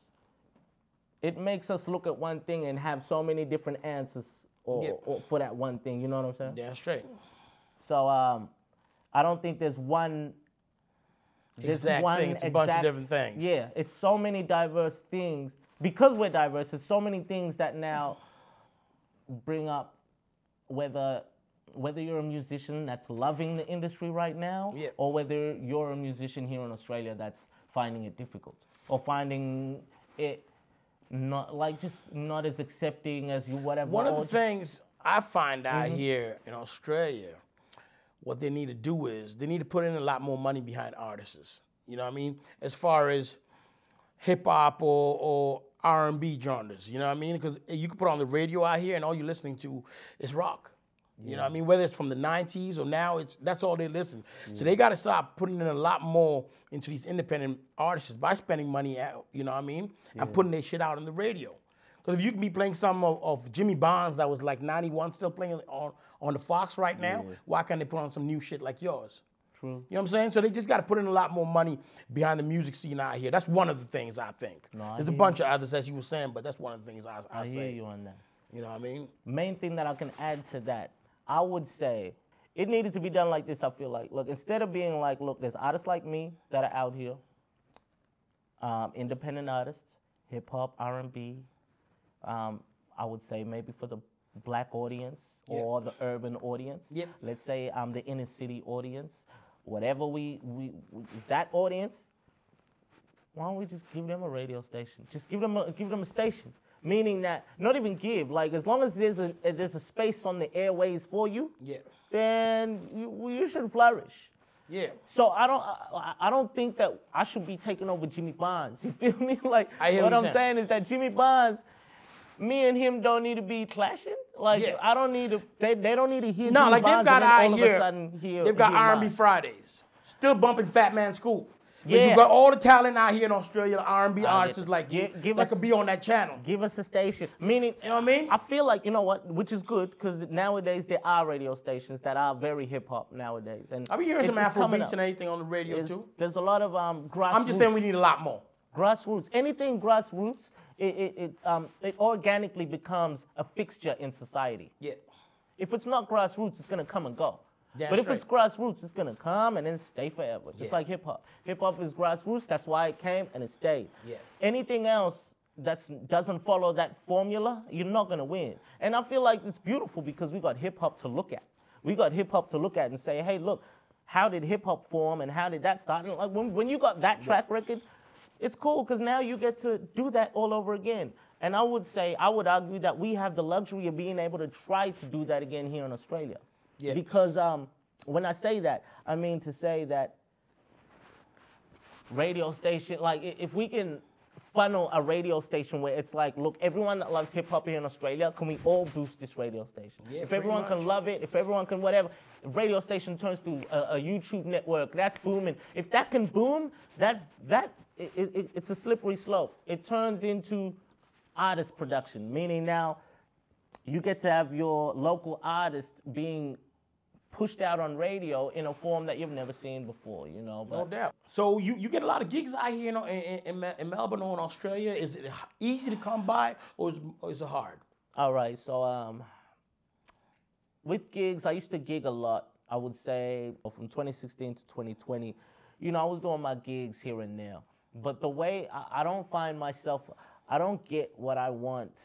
it makes us look at one thing and have so many different answers or for that one thing. You know what I'm saying? Damn straight. So I don't think there's one. Exact thing. It's a bunch of different things. Yeah, it's so many diverse things. Because we're diverse, it's so many things that now bring up whether you're a musician that's loving the industry right now, or whether you're a musician here in Australia that's finding it difficult or finding it not as accepting as you whatever. One of the things I find out here in Australia, what they need to do is they need to put in a lot more money behind artists. You know what I mean? As far as hip hop or R&B genres. You know what I mean? Because you can put on the radio out here, and all you're listening to is rock. You know what I mean? Whether it's from the 90s or now, that's all they listen. So they got to start putting in a lot more into these independent artists by spending money out, you know what I mean? And putting their shit out on the radio. Because if you can be playing some of Jimmy Bonds that was like 91 still playing on the Fox right now, why can't they put on some new shit like yours? True. You know what I'm saying? So they just got to put in a lot more money behind the music scene out here. That's one of the things I think. No, There's a bunch of others, as you were saying, but that's one of the things I say. hear you on that. You know what I mean? Main thing that I can add to that, I would say it needed to be done like this, I feel like. Look, instead of being like, look, there's artists like me that are out here, independent artists, hip-hop, R&B, I would say maybe for the black audience or the urban audience. Let's say the inner city audience. Whatever that audience, why don't we just give them a radio station? Just give them a station. Meaning that, not even give, like as long as there's a space on the airways for you, then you should flourish. So I don't think that I should be taking over Jimmy Bonds. You feel me? Like what I'm saying is that Jimmy Bonds, me and him don't need to be clashing. Like I don't need to. They don't need to hear. No, Jimmy like Bonds they've got out here. They've got R&B Fridays, still bumping Fat Man Scoop. But Yeah. you got all the talent out here in Australia, R&B artists like you that could be on that channel. Give us a station. Meaning, you know what I mean? I feel like, you know what, which is good, because nowadays there are radio stations that are very hip-hop nowadays. And I be hearing some Afro beats and anything on the radio too. There's a lot of grassroots. I'm just saying we need a lot more. Grassroots. Anything grassroots, it organically becomes a fixture in society. If it's not grassroots, it's going to come and go. But if it's grassroots, it's gonna come and then stay forever. Just like hip hop. Hip hop is grassroots. That's why it came and it stayed. Anything else that doesn't follow that formula, you're not gonna win. And I feel like it's beautiful because we got hip hop to look at. We got hip hop to look at and say, hey, look, how did hip hop form and how did that start? And like when you got that track record, it's cool because now you get to do that all over again. And I would argue that we have the luxury of being able to try to do that again here in Australia. Because when I say that, I mean to say that radio station, like if we can funnel a radio station where it's like, look, everyone that loves hip hop here in Australia, can we all boost this radio station? If everyone can love it, if everyone can whatever, if radio station turns to a YouTube network, that's booming. If that can boom, it's a slippery slope. It turns into artist production, meaning now you get to have your local artist being pushed out on radio in a form that you've never seen before, you know. But no doubt. So you get a lot of gigs out here, you know, in Melbourne or in Australia. Is it easy to come by or is it hard? All right, so with gigs, I used to gig a lot. I would say from 2016 to 2020, you know, I was doing my gigs here and there. But the way I don't find myself, I don't get what I want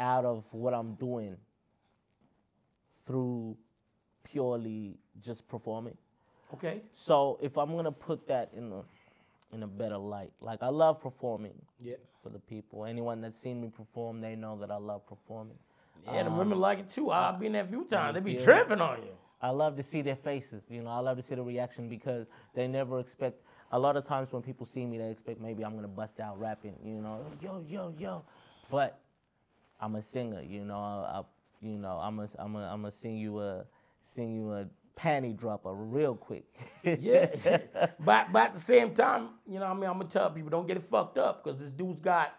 out of what I'm doing through purely just performing. Okay. So if I'm gonna put that in a better light, like I love performing for the people. Anyone that's seen me perform, they know that I love performing. Yeah, the women like it too. I've been there a few times. They be tripping on you. I love to see their faces, you know. I love to see the reaction because they never expect. A lot of times when people see me, they expect maybe I'm gonna bust out rapping, you know, yo. But I'm a singer, you know. I'm gonna sing you a panty dropper real quick. But at the same time, you know, what I mean, I'm gonna tell people don't get it fucked up because this dude's got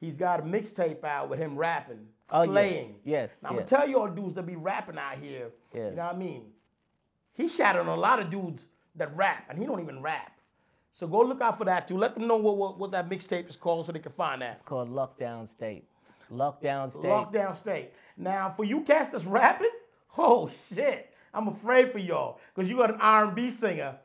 a mixtape out with him rapping, slaying. Yes. Now, I'm gonna tell you all dudes that be rapping out here. You know what I mean? He shot on a lot of dudes that rap, and he don't even rap. So go look out for that too. Let them know what that mixtape is called so they can find that. It's called Lockdown State. Lockdown State. Lockdown State. Now, for you cats that's rapping, oh shit, I'm afraid for y'all because you got an R&B singer.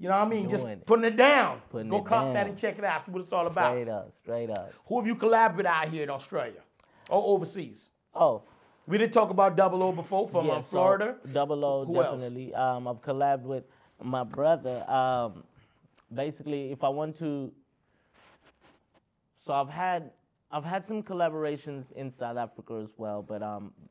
You know what I mean? Just putting it down. Go cop that and check it out. See what it's all about. Straight up. Who have you collabed with out here in Australia or overseas? Oh. We did talk about Double O before from Florida. So Double O, definitely. I've collabed with my brother. Basically, if I want to, so I've had some collaborations in South Africa as well, but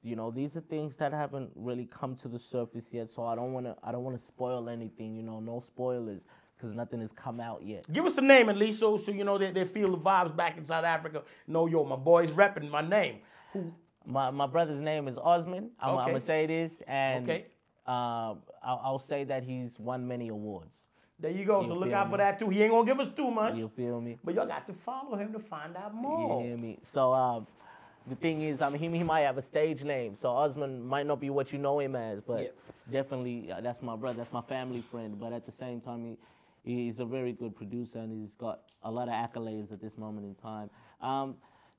you know, these are things that haven't really come to the surface yet. So I don't want to spoil anything. You know, no spoilers. because nothing has come out yet. Give us a name at least, so you know they feel the vibes back in South Africa. No, yo, my boy's repping my name. Who? My brother's name is Osman. I'm gonna say this, and I'll say that he's won many awards. There you go. So look out for that too. He ain't gonna give us too much. You feel me? But y'all got to follow him to find out more. You hear me? So the thing is, I mean, he might have a stage name. So Osman might not be what you know him as, but definitely that's my brother. That's my family friend. But at the same time, he's a very good producer, and he's got a lot of accolades at this moment in time.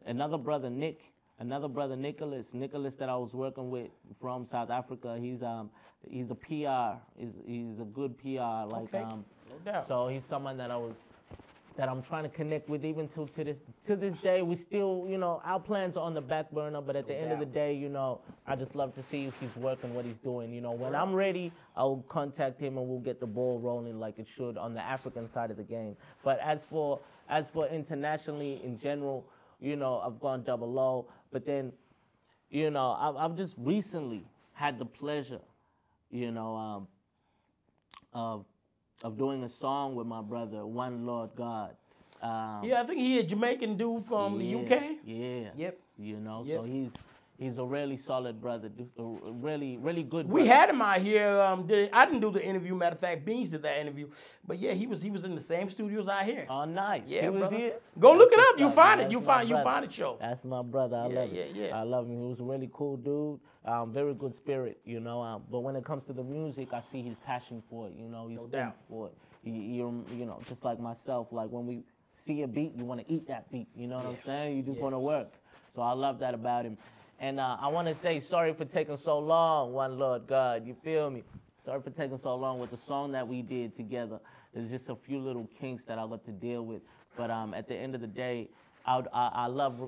Another brother, Nicholas that I was working with from South Africa. He's a PR. He's a good PR. Like no doubt. So he's someone that I'm trying to connect with even to this day. We still, you know, our plans are on the back burner, but at the end of the day, you know, I just love to see if he's working, what he's doing. You know, when I'm ready, I'll contact him and we'll get the ball rolling like it should on the African side of the game. But as for internationally in general, you know, I've gone double O, but then, you know, I've just recently had the pleasure, you know, of doing a song with my brother, One Lord God. I think he a Jamaican dude from the UK. Yeah. Yep. You know, so he's a really solid brother, a really good brother. We had him out here. I didn't do the interview. Matter of fact, Beans did that interview. But yeah, he was in the same studios out here. Oh, nice. Yeah, he was brother. here. Go look it up. You find it. You find it, show. That's my brother. I love him. Yeah. I love him. He was a really cool dude. Very good spirit, you know. But when it comes to the music, I see his passion for it. You know, he's for it. You know, just like myself. Like when we see a beat, you want to eat that beat. You know what I'm saying? You just want to work. So I love that about him. And I want to say sorry for taking so long, One Lord God. You feel me? Sorry for taking so long with the song that we did together. There's just a few little kinks that I got to deal with. But at the end of the day, I'd love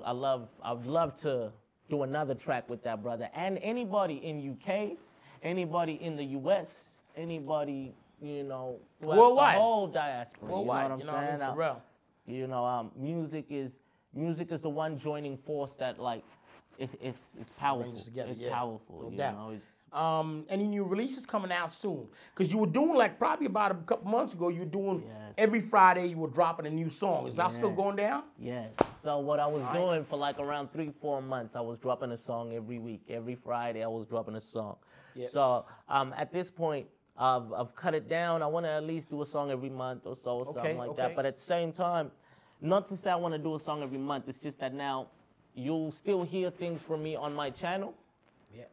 to do another track with that brother. And anybody in UK, anybody in the US, anybody, you know, worldwide, the whole diaspora. Worldwide, you know what I'm saying? For real. You know, music is the one joining force that like. It's powerful. It's powerful. No you doubt. know, any new releases coming out soon? Because you were doing like probably about a couple months ago. You were doing every Friday. You were dropping a new song. Is that still going down? Yes. So what I was doing for like around 3-4 months, I was dropping a song every week. Every Friday, I was dropping a song. So at this point, I've cut it down. I want to at least do a song every month or so, or something like that. But at the same time, not to say I want to do a song every month. It's just that now. You'll still hear things from me on my channel. Yeah.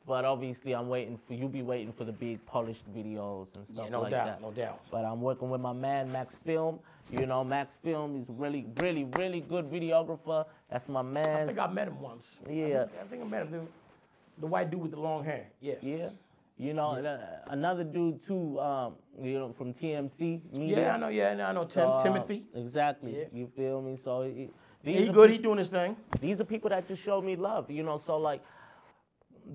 But obviously, you'll be waiting for the big polished videos and stuff like that. No doubt. But I'm working with my man, Max Film. You know, Max Film is really good videographer. That's my man. I think I met him once. Yeah. I think I met him, the white dude with the long hair. Yeah. Yeah. You know, another dude too, you know, from TMC Media. Yeah, I know. Timothy. Exactly. Yeah. You feel me? So he good. He doing his thing. These are people that just show me love, you know. So like,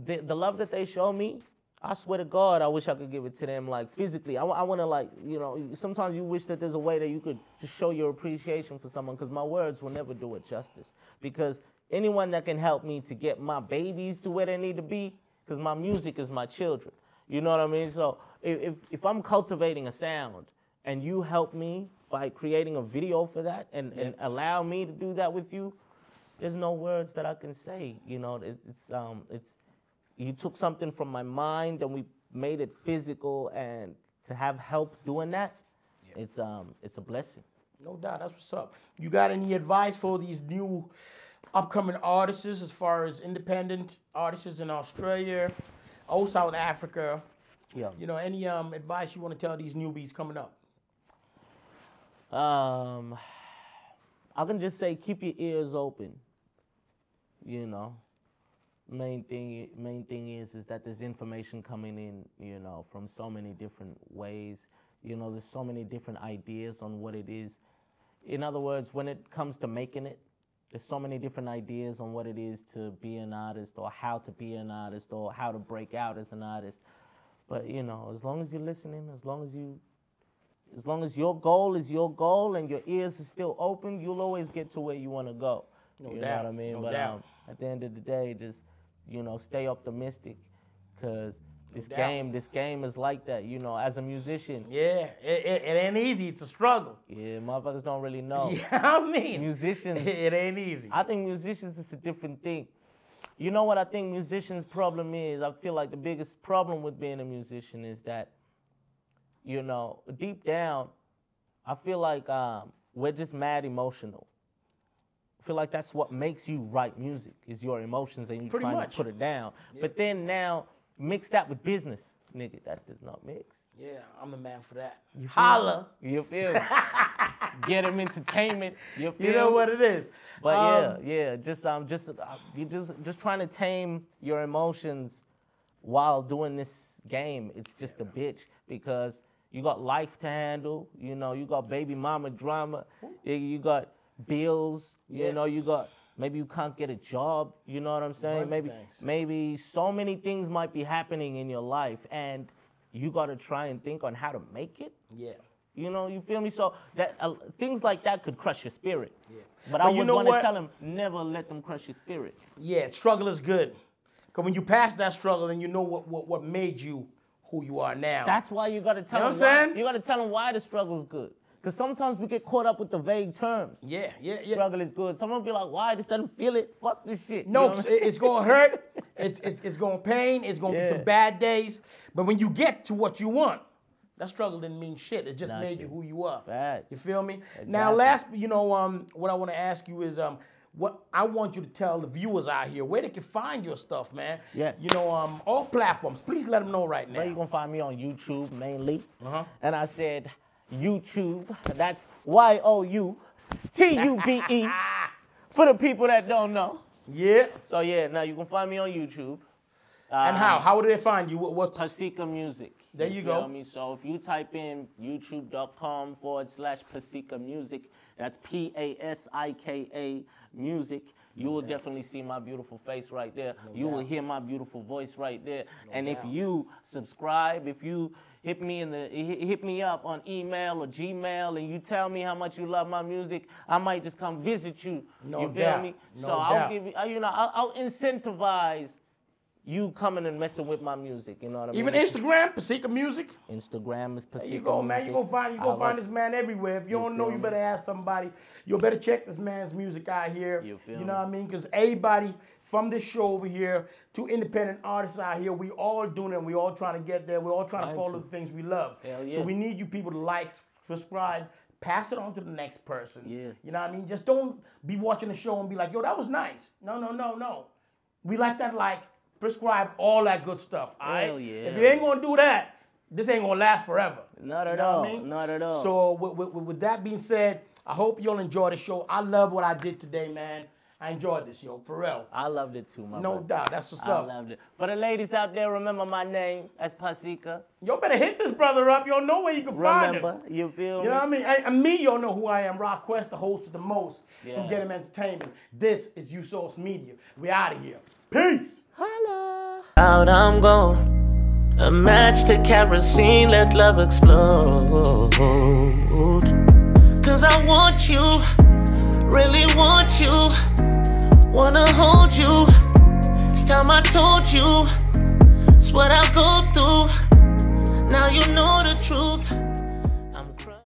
the love that they show me, I swear to God, I wish I could give it to them like physically. I want to like, you know. Sometimes you wish that there's a way that you could just show your appreciation for someone, because my words will never do it justice. Because anyone that can help me to get my babies to where they need to be, because my music is my children. You know what I mean? So if I'm cultivating a sound and you help me by creating a video for that and allow me to do that with you, there's no words that I can say. You know, it's you took something from my mind and we made it physical, and to have help doing that, it's a blessing. No doubt, that's what's up. You got any advice for these new upcoming artists as far as independent artists in Australia, South Africa? Yeah. You know, any advice you want to tell these newbies coming up? I can just say keep your ears open. You know, main thing is that there's information coming in, you know, from so many different ways. You know, there's so many different ideas on what it is. In other words, when it comes to making it, there's so many different ideas on what it is to be an artist, or how to be an artist, or how to break out as an artist. But you know, as long as you're listening, as long as your goal is your goal and your ears are still open, you'll always get to where you want to go. No you doubt. Know what I mean? No but doubt. At the end of the day, just, you know, stay optimistic, because This game is like that, you know, as a musician. Yeah, it ain't easy. It's a struggle. Yeah, motherfuckers don't really know. Yeah, I mean, Musicians. it ain't easy. I think musicians is a different thing. You know what I think musicians' problem is? I feel like the biggest problem with being a musician is that, you know, deep down, I feel like we're just mad emotional. I feel like that's what makes you write music, is your emotions and you trying to put it down. Yeah. But then now, mix that with business. Nigga, that does not mix. Yeah, I'm the man for that. Holla. You feel me? Get him entertainment. You feel You know what it is. But just trying to tame your emotions while doing this game. It's just a bitch because you got life to handle. You know, you got baby mama drama. You got bills. You know, you got. Maybe you can't get a job, you know what I'm saying? Maybe so many things might be happening in your life and you gotta try and think on how to make it. Yeah. You know, you feel me? So that things like that could crush your spirit. Yeah. But I would want to tell them, never let them crush your spirit. Yeah, struggle is good. Because when you pass that struggle and you know what made you who you are now. That's why you gotta tell them. You gotta tell them why the struggle is good. Because sometimes we get caught up with the vague terms. Yeah. Struggle is good. Someone be like, why? This doesn't feel it. Fuck this shit. No, you know it's going to hurt. It's going to pain. It's going to be some bad days. But when you get to what you want, that struggle didn't mean shit. It just made you who you are. Facts. You feel me? Exactly. Now, last, you know, what I want to ask you is, what I want you to tell the viewers out here where they can find your stuff, man. Yes. You know, all platforms. Please let them know right now. Well, you're going to find me on YouTube mainly. And I said YouTube. That's YOUTUBE for the people that don't know. Yeah. So yeah, now you can find me on YouTube. And how? How do they find you? What's PASIKA Music. There you go. Me? So if you type in youtube.com/PASIKA Music, that's PASIKA Music, you will definitely see my beautiful face right there. You will hear my beautiful voice right there. And if you subscribe, if you hit me up on email or Gmail and you tell me how much you love my music, I might just come visit you. You feel me? So I'll give you, I'll incentivize you coming and messing with my music, you know what I mean? Even Instagram, PASIKA Music? Instagram is PASIKA Music. There you go, man. You're going to find this man everywhere. If you don't know, you better ask somebody. You better check this man's music out here. You know what I mean? Because everybody from this show over here to independent artists out here, we all doing it. We all trying to get there. We're all trying to follow the things we love. So we need you people to like, subscribe, pass it on to the next person. You know what I mean? Just don't be watching the show and be like, yo, that was nice. No. We like that prescribe all that good stuff. All right? If you ain't gonna do that, this ain't gonna last forever. Not at all. Not at all. So with that being said, I hope you'll enjoy the show. I love what I did today, man. I enjoyed this, yo, for real. I loved it too, my No brother. doubt. That's what's up. I loved it. For the ladies out there, remember my name. That's PASIKA. Yo, better hit this brother up. Y'all know where you can find him. Remember, you feel me? You know what I mean? And me, y'all know who I am. Rock Quest, the host of the most from Get 'em Entertainment. This is USourceMedia. We out of here. Peace. Holla. Out I'm gone. A match to kerosene, let love explode. Cause I want you, really want you, wanna hold you. It's time I told you, it's what I go through. Now you know the truth.